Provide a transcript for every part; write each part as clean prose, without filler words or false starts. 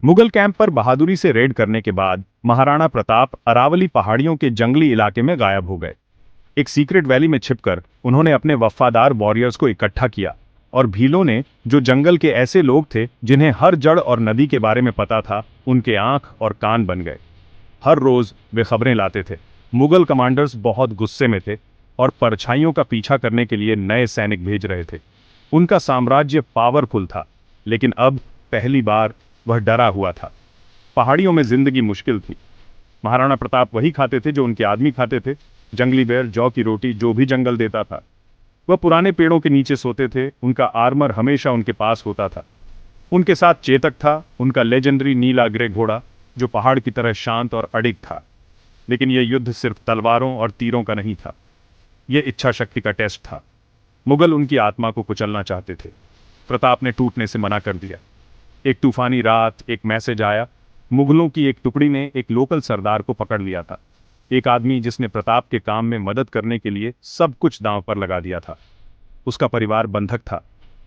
Mughal camp पर बहादुरी से रेड करने के बाद महाराणा प्रताप अरावली पहाड़ियों के जंगली इलाके में गायब हो गए। एक सीक्रेट वैली में छिपकर उन्होंने अपने वफादार वॉरियर्स को इकट्ठा किया और भीलों ने, जो जंगल के ऐसे लोग थे जिन्हें हर जड़ और नदी के बारे में पता था, उनके आंख और कान बन गए। हर रोज वे खबरें लाते थे। मुगल कमांडर्स बहुत गुस्से में थे और परछाइयों का पीछा करने के लिए नए सैनिक भेज रहे थे। उनका साम्राज्य पावरफुल था, लेकिन अब पहली बार वह डरा हुआ था। पहाड़ियों में जिंदगी मुश्किल थी। महाराणा प्रताप वही खाते थे जो उनके आदमी खाते थे, जंगली बेर, जौ की रोटी, जो भी जंगल देता था। वह पुराने पेड़ों के नीचे सोते थे, उनका आर्मर हमेशा उनके पास होता था। उनके साथ चेतक था, उनका लेजेंडरी नीला ग्रे घोड़ा, जो पहाड़ की तरह शांत और अडिग था। लेकिन यह युद्ध सिर्फ तलवारों और तीरों का नहीं था, यह इच्छा शक्ति का टेस्ट था। मुगल उनकी आत्मा को कुचलना चाहते थे। प्रताप ने टूटने से मना कर दिया। एक तूफानी रात एक मैसेज आया। मुगलों की एक टुकड़ी ने एक लोकल सरदार को पकड़ लिया था, एक आदमी जिसने प्रताप के काम में मदद करने के लिए सब कुछ दांव पर लगा दिया था। उसका परिवार बंधक था।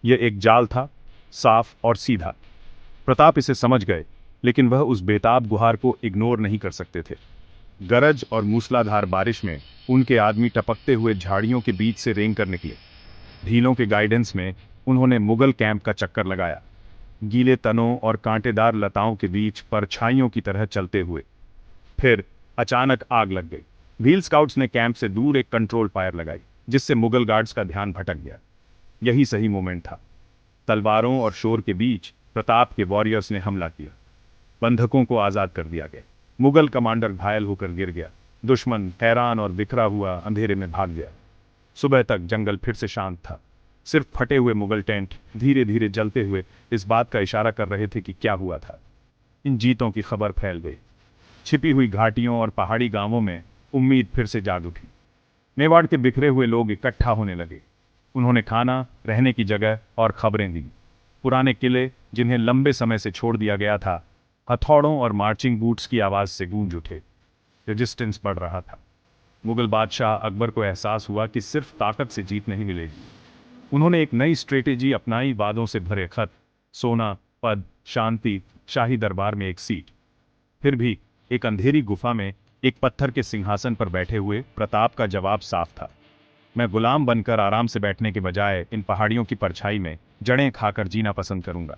यह एक जाल था, साफ और सीधा। प्रताप इसे समझ गए, लेकिन वह उस बेताब गुहार को इग्नोर नहीं कर सकते थे। गरज और मूसलाधार बारिश में उनके आदमी टपकते हुए झाड़ियों के बीच से रेंग कर निकले। भीलों के गाइडेंस में उन्होंने मुगल कैंप का चक्कर लगाया, गीले तनों और कांटेदार लताओं के बीच परछाइयों की तरह चलते हुए। फिर अचानक आग लग गई। व्हील स्काउट्स ने कैंप से दूर एक कंट्रोल फायर लगाई, जिससे मुगल गार्ड्स का ध्यान भटक गया। यही सही मोमेंट था। तलवारों और शोर के बीच प्रताप के वॉरियर्स ने हमला किया। बंधकों को आजाद कर दिया गया। मुगल कमांडर घायल होकर गिर गया। दुश्मन हैरान और बिखरा हुआ अंधेरे में भाग गया। सुबह तक जंगल फिर से शांत था। सिर्फ फटे हुए मुगल टेंट धीरे धीरे जलते हुए इस बात का इशारा कर रहे थे कि क्या हुआ था। इन जीतों की खबर फैल गई। छिपी हुई घाटियों और पहाड़ी गांवों में उम्मीद फिर से जाग उठी। मेवाड़ के बिखरे हुए लोग इकट्ठा होने लगे। उन्होंने खाना, रहने की जगह और खबरें दी। पुराने किले, जिन्हें लंबे समय से छोड़ दिया गया था, हथौड़ों और मार्चिंग बूट्स की आवाज से गूंज उठे। रेजिस्टेंस बढ़ रहा था। मुगल बादशाह अकबर को एहसास हुआ कि सिर्फ ताकत से जीत नहीं मिलेगी। उन्होंने एक नई स्ट्रेटेजी अपनाई, वादों से भरे खत, सोना, पद, शांति, शाही दरबार में एक सीट। फिर भी एक अंधेरी गुफा में एक पत्थर के सिंहासन पर बैठे हुए प्रताप का जवाब साफ था। मैं गुलाम बनकर आराम से बैठने के बजाय इन पहाड़ियों की परछाई में जड़ें खाकर जीना पसंद करूंगा।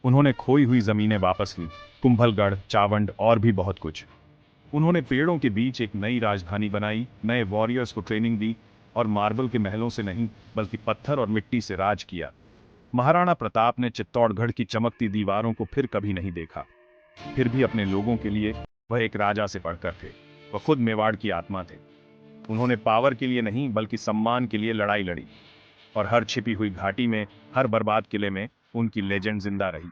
उन्होंने खोई हुई जमीनें वापस ली, कुंभलगढ़, चावंड और भी बहुत कुछ। उन्होंने पेड़ों के बीच एक नई राजधानी बनाई, नए वॉरियर्स को ट्रेनिंग दी और मार्बल के महलों से नहीं, बल्कि पत्थर और मिट्टी से राज किया। महाराणा प्रताप ने चित्तौड़गढ़ की चमकती दीवारों को फिर कभी नहीं देखा। फिर भी अपने लोगों के लिए वह एक राजा से बढ़कर थे। वह खुद मेवाड़ की आत्मा थे। उन्होंने पावर के लिए नहीं, बल्कि सम्मान के लिए लड़ाई लड़ी। और हर छिपी हुई घाटी में, हर बर्बाद किले में उनकी लेजेंड जिंदा रही।